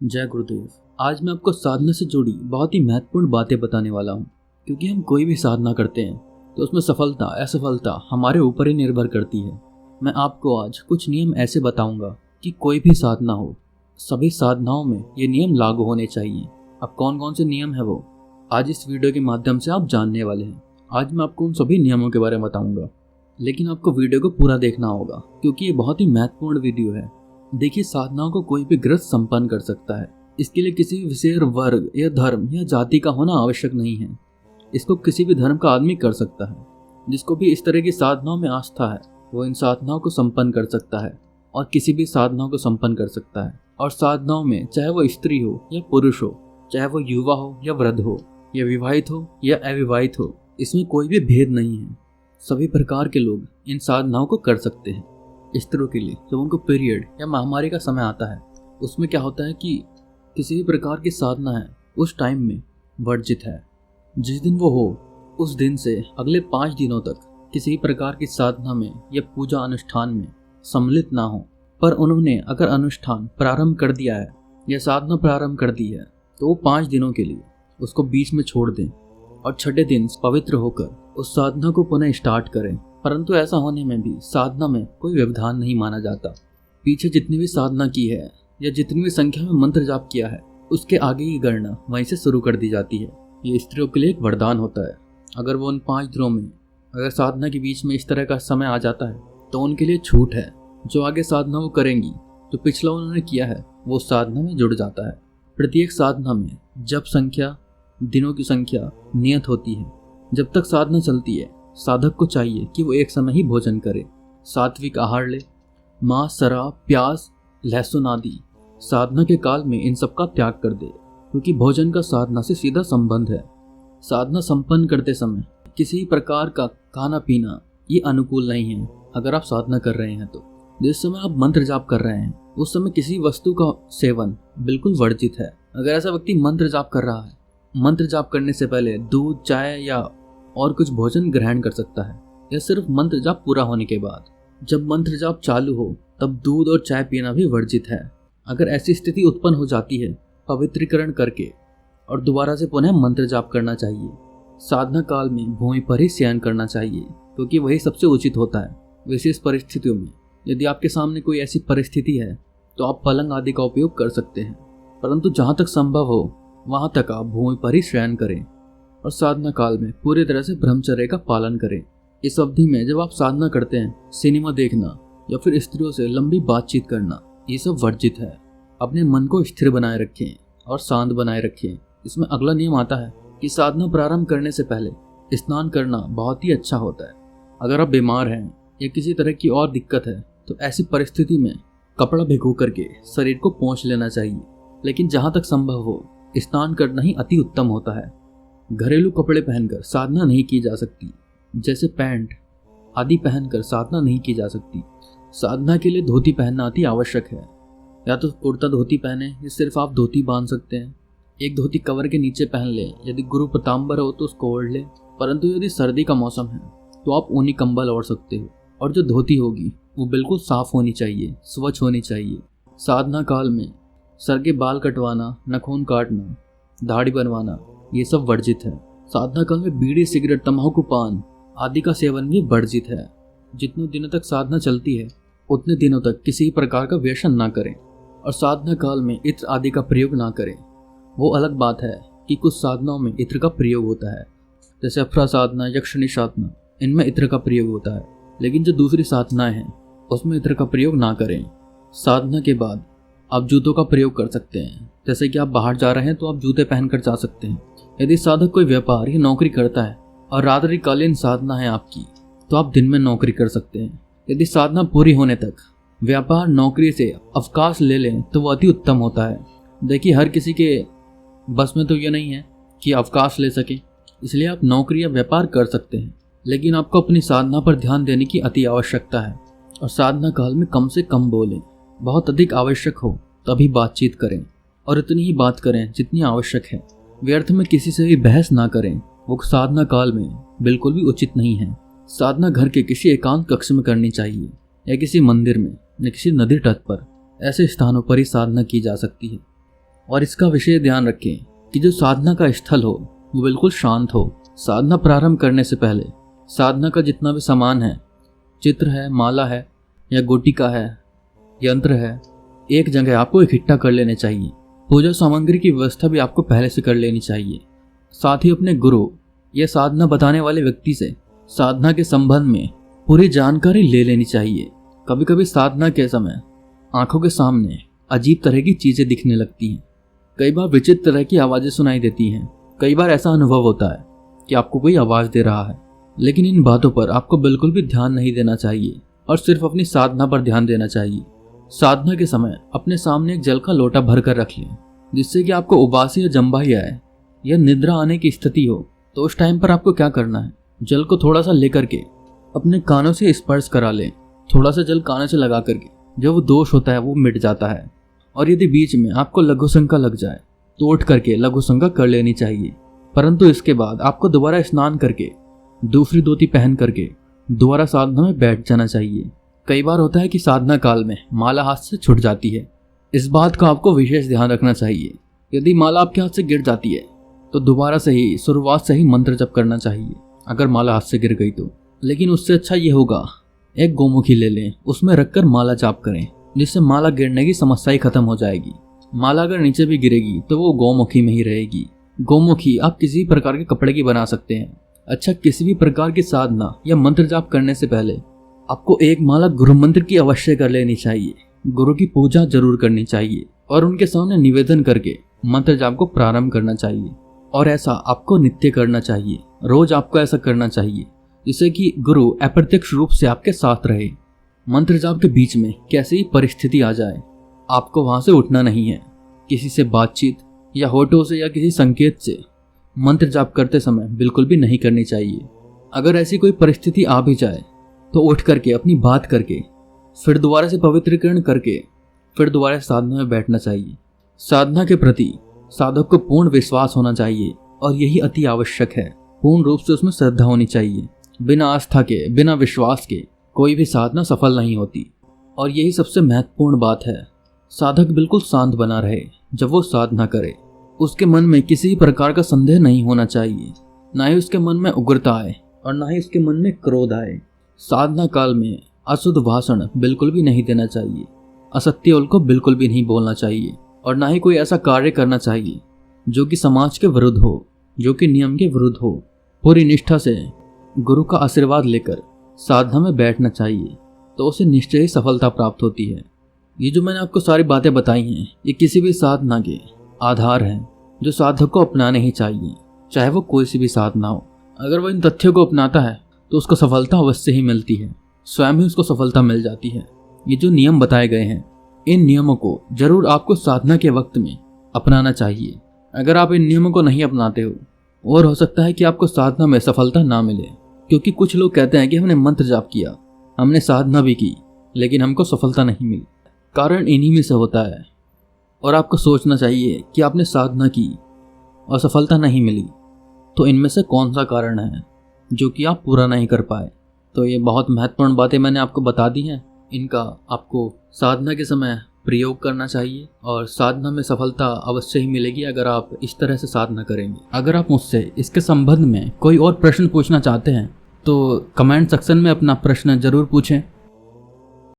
जय गुरुदेव। आज मैं आपको साधना से जुड़ी बहुत ही महत्वपूर्ण बातें बताने वाला हूँ, क्योंकि हम कोई भी साधना करते हैं तो उसमें सफलता असफलता हमारे ऊपर ही निर्भर करती है। मैं आपको आज कुछ नियम ऐसे बताऊंगा कि कोई भी साधना हो, सभी साधनाओं में ये नियम लागू होने चाहिए। अब कौन कौन से नियम है वो आज इस वीडियो के माध्यम से आप जानने वाले हैं। आज मैं आपको उन सभी नियमों के बारे में बताऊंगा, लेकिन आपको वीडियो को पूरा देखना होगा क्योंकि ये बहुत ही महत्वपूर्ण वीडियो है। देखिए, साधनाओं को कोई भी गृहस्थ संपन्न कर सकता है। इसके लिए किसी विशेष वर्ग या धर्म या जाति का होना आवश्यक नहीं है। इसको किसी भी धर्म का आदमी कर सकता है। जिसको भी इस तरह की साधनाओं में आस्था है वो इन साधनाओं को संपन्न कर सकता है और किसी भी साधनाओं को संपन्न कर सकता है। और साधनाओं में चाहे वो स्त्री हो या पुरुष हो, चाहे वो युवा हो या वृद्ध हो, या विवाहित हो या अविवाहित हो, इसमें कोई भी भेद नहीं है। सभी प्रकार के लोग इन साधनाओं को कर सकते हैं। स्त्रियों के लिए जब उनको पीरियड या महामारी का समय आता है, उसमें क्या होता है कि किसी भी प्रकार की साधना है उस टाइम में वर्जित है। जिस दिन वो हो उस दिन से अगले 5 दिनों तक किसी भी प्रकार की साधना में या पूजा अनुष्ठान में सम्मिलित ना हो। पर उन्होंने अगर अनुष्ठान प्रारंभ कर दिया है या साधना प्रारंभ कर दी है तो वो 5 दिनों के लिए उसको बीच में छोड़ दें और छठे दिन पवित्र होकर उस साधना को पुनः स्टार्ट करें। परंतु ऐसा होने में भी साधना में कोई व्यवधान नहीं माना जाता। पीछे जितनी भी साधना की है या जितनी भी संख्या में मंत्र जाप किया है उसके आगे की गणना वहीं से शुरू कर दी जाती है। ये स्त्रियों के लिए एक वरदान होता है। अगर वो उन 5 दिनों में अगर साधना के बीच में इस तरह का समय आ जाता है तो उनके लिए छूट है। जो आगे साधना वो करेंगी, जो पिछला उन्होंने किया है वो साधना में जुड़ जाता है। प्रत्येक साधना में जब संख्या, दिनों की संख्या नियत होती है। जब तक साधना चलती है साधक को चाहिए कि वो एक समय ही भोजन करे, सात्विक आहार ले, मांस, शराब, प्याज, लहसुन आदि साधना के काल में इन सब का त्याग कर दे, क्योंकि भोजन का साधना से सीधा संबंध है। साधना संपन्न करते समय किसी प्रकार का खाना पीना ये अनुकूल नहीं है। अगर आप साधना कर रहे हैं तो जिस समय आप मंत्र जाप कर रहे हैं उस समय किसी वस्तु का सेवन बिल्कुल वर्जित है। अगर ऐसा व्यक्ति मंत्र जाप कर रहा है, मंत्र जाप करने से पहले दूध, चाय या और कुछ भोजन ग्रहण कर सकता है, या सिर्फ मंत्र जाप पूरा होने के बाद। जब मंत्र जाप चालू हो तब दूध और चाय पीना भी वर्जित है। अगर ऐसी स्थिति उत्पन्न हो जाती है, पवित्रीकरण करके और दोबारा से पुनः मंत्र जाप करना चाहिए। साधना काल में भूमि पर ही शयन करना चाहिए, क्योंकि वही सबसे उचित होता है। विशेष परिस्थितियों में यदि आपके सामने कोई ऐसी परिस्थिति है तो आप पलंग आदि का उपयोग कर सकते हैं, परंतु जहाँ तक संभव हो वहाँ तक आप भूमि पर ही शयन करें और साधना काल में पूरी तरह से ब्रह्मचर्य का पालन करें। इस अवधि में जब आप साधना करते हैं, सिनेमा देखना या फिर स्त्रियों से लंबी बातचीत करना ये सब वर्जित है। अपने मन को स्थिर बनाए रखें और शांत बनाए रखें। इसमें अगला नियम आता है कि साधना प्रारंभ करने से पहले स्नान करना बहुत ही अच्छा होता है। अगर आप बीमार हैं या किसी तरह की और दिक्कत है तो ऐसी परिस्थिति में कपड़ा भिगो करके शरीर को पोंछ लेना चाहिए, लेकिन जहाँ तक संभव हो स्नान करना ही अति उत्तम होता है। घरेलू कपड़े पहनकर साधना नहीं की जा सकती, जैसे पैंट आदि पहनकर साधना नहीं की जा सकती। साधना के लिए धोती पहनना अति आवश्यक है। या तो कुर्ता धोती पहने या सिर्फ आप धोती बांध सकते हैं। एक धोती कवर के नीचे पहन ले। यदि गुरु पतांबर हो तो उसको ओढ़ ले, परंतु यदि सर्दी का मौसम है तो आप ऊनी कंबल ओढ़ सकते हो। और जो धोती होगी वो बिल्कुल साफ होनी चाहिए, स्वच्छ होनी चाहिए। साधना काल में सर के बाल कटवाना, नाखून काटना, दाढ़ी बनवाना ये सब वर्जित है। साधना काल में बीड़ी, सिगरेट, तंबाकू, पान आदि का सेवन भी वर्जित है। जितने दिनों तक साधना चलती है उतने दिनों तक किसी प्रकार का व्यसन ना करें और साधना काल में इत्र आदि का प्रयोग ना करें। वो अलग बात है कि कुछ साधनाओं में इत्र का प्रयोग होता है, जैसे अफरा साधना, यक्षिणी साधना, इनमें इत्र का प्रयोग होता है। लेकिन जो दूसरी साधनाएं हैं उसमें इत्र का प्रयोग ना करें। साधना के बाद आप जूतों का प्रयोग कर सकते हैं। जैसे कि आप बाहर जा रहे हैं तो आप जूते पहनकर जा सकते हैं। यदि साधक कोई व्यापार या नौकरी करता है और रात्रिकालीन साधना है आपकी तो आप दिन में नौकरी कर सकते हैं। यदि साधना पूरी होने तक व्यापार, नौकरी से अवकाश ले लें तो वो अति उत्तम होता है। देखिए, हर किसी के बस में तो ये नहीं है कि अवकाश ले सके, इसलिए आप नौकरी या व्यापार कर सकते हैं, लेकिन आपको अपनी साधना पर ध्यान देने की अति आवश्यकता है। और साधना काल में कम से कम बोलें। बहुत अधिक आवश्यक हो तभी बातचीत करें और इतनी ही बात करें जितनी आवश्यक है। व्यर्थ में किसी से भी बहस ना करें, वो साधना काल में बिल्कुल भी उचित नहीं है। साधना घर के किसी एकांत कक्ष में करनी चाहिए, या किसी मंदिर में, या किसी नदी तट पर। ऐसे स्थानों पर ही साधना की जा सकती है। और इसका विशेष ध्यान रखें कि जो साधना का स्थल हो वो बिल्कुल शांत हो। साधना प्रारंभ करने से पहले साधना का जितना भी सामान है, चित्र है, माला है या गुटिका है, यंत्र है, एक जगह आपको इकट्ठा कर लेने चाहिए। पूजा सामग्री की व्यवस्था भी आपको पहले से कर लेनी चाहिए। साथ ही अपने गुरु या साधना बताने वाले व्यक्ति से साधना के संबंध में पूरी जानकारी ले लेनी चाहिए। कभी कभी साधना के समय आंखों के सामने अजीब तरह की चीजें दिखने लगती हैं। कई बार विचित्र तरह की आवाजें सुनाई देती हैं। कई बार ऐसा अनुभव होता है कि आपको कोई आवाज दे रहा है, लेकिन इन बातों पर आपको बिल्कुल भी ध्यान नहीं देना चाहिए और सिर्फ अपनी साधना पर ध्यान देना चाहिए। साधना के समय अपने सामने एक जल का लोटा भर कर रख लें, जिससे कि आपको उबासी या जंबाई आए या निद्रा आने की स्थिति हो तो उस टाइम पर आपको क्या करना है, जल को थोड़ा सा लेकर के अपने कानों से स्पर्श करा लें। थोड़ा सा जल कानों से लगा करके जो वो दोष होता है वो मिट जाता है। और यदि बीच में आपको लघु शंका लग जाए तो उठ करके लघु शंका कर लेनी चाहिए, परंतु इसके बाद आपको दोबारा स्नान करके दूसरी धोती पहन करके दोबारा साधना में बैठ जाना चाहिए। कई बार होता है कि साधना काल में माला हाथ से छूट जाती है। इस बात का आपको विशेष ध्यान रखना चाहिए। यदि माला आपके हाथ से गिर जाती है तो दोबारा से ही शुरुआत से ही मंत्र जप करना चाहिए, अगर माला हाथ से गिर गई तो। लेकिन उससे अच्छा ये होगा, एक गोमुखी ले लें, उसमें रखकर माला जाप करें, जिससे माला गिरने की समस्या ही खत्म हो जाएगी। माला अगर नीचे भी गिरेगी तो वो गोमुखी में ही रहेगी। गोमुखी आप किसी भी प्रकार के कपड़े की बना सकते हैं। अच्छा, किसी भी प्रकार की साधना या मंत्र जाप करने से पहले आपको एक माला गुरु मंत्र की अवश्य कर लेनी चाहिए। गुरु की पूजा जरूर करनी चाहिए और उनके सामने निवेदन करके मंत्र जाप को प्रारंभ करना चाहिए। और ऐसा आपको नित्य करना चाहिए, रोज आपको ऐसा करना चाहिए, जिससे कि गुरु अप्रत्यक्ष रूप से आपके साथ रहे। मंत्र जाप के बीच में कैसी परिस्थिति आ जाए, आपको वहां से उठना नहीं है। किसी से बातचीत या होठों से या किसी संकेत से मंत्र जाप करते समय बिल्कुल भी नहीं करनी चाहिए। अगर ऐसी कोई परिस्थिति आ भी जाए तो उठ करके अपनी बात करके फिर दोबारा से पवित्रीकरण करके फिर दोबारा साधना में बैठना चाहिए। साधना के प्रति साधक को पूर्ण विश्वास होना चाहिए और यही अति आवश्यक है। पूर्ण रूप से उसमें श्रद्धा होनी चाहिए। बिना आस्था के, बिना विश्वास के कोई भी साधना सफल नहीं होती। और यही सबसे महत्वपूर्ण बात है। साधक बिल्कुल शांत बना रहे जब वो साधना करे। उसके मन में किसी प्रकार का संदेह नहीं होना चाहिए, ना ही उसके मन में उग्रता आए और ना ही उसके मन में क्रोध आए। साधना काल में अशुद्ध भाषण बिल्कुल भी नहीं देना चाहिए, असत्य को बिल्कुल भी नहीं बोलना चाहिए और ना ही कोई ऐसा कार्य करना चाहिए जो कि समाज के विरुद्ध हो, जो कि नियम के विरुद्ध हो। पूरी निष्ठा से गुरु का आशीर्वाद लेकर साधना में बैठना चाहिए, तो उसे निश्चय ही सफलता प्राप्त होती है। ये जो मैंने आपको सारी बातें बताई हैं, ये किसी भी साधना के आधार हैं जो साधक को अपनाने ही चाहिए, चाहे वो कोई सी भी साधना हो। अगर वो इन तथ्यों को अपनाता है तो उसको सफलता अवश्य ही मिलती है, स्वयं ही उसको सफलता मिल जाती है। ये जो नियम बताए गए हैं, इन नियमों को जरूर आपको साधना के वक्त में अपनाना चाहिए। अगर आप इन नियमों को नहीं अपनाते हो और हो सकता है कि आपको साधना में सफलता ना मिले, क्योंकि कुछ लोग कहते हैं कि हमने मंत्र जाप किया, हमने साधना भी की, लेकिन हमको सफलता नहीं मिली। कारण इन्हीं में से होता है। और आपको सोचना चाहिए कि आपने साधना की और सफलता नहीं मिली, तो इनमें से कौन सा कारण है जो कि आप पूरा नहीं कर पाए। तो ये बहुत महत्वपूर्ण बातें मैंने आपको बता दी हैं। इनका आपको साधना के समय प्रयोग करना चाहिए और साधना में सफलता अवश्य ही मिलेगी अगर आप इस तरह से साधना करेंगे। अगर आप मुझसे इसके संबंध में कोई और प्रश्न पूछना चाहते हैं तो कमेंट सेक्शन में अपना प्रश्न जरूर पूछें।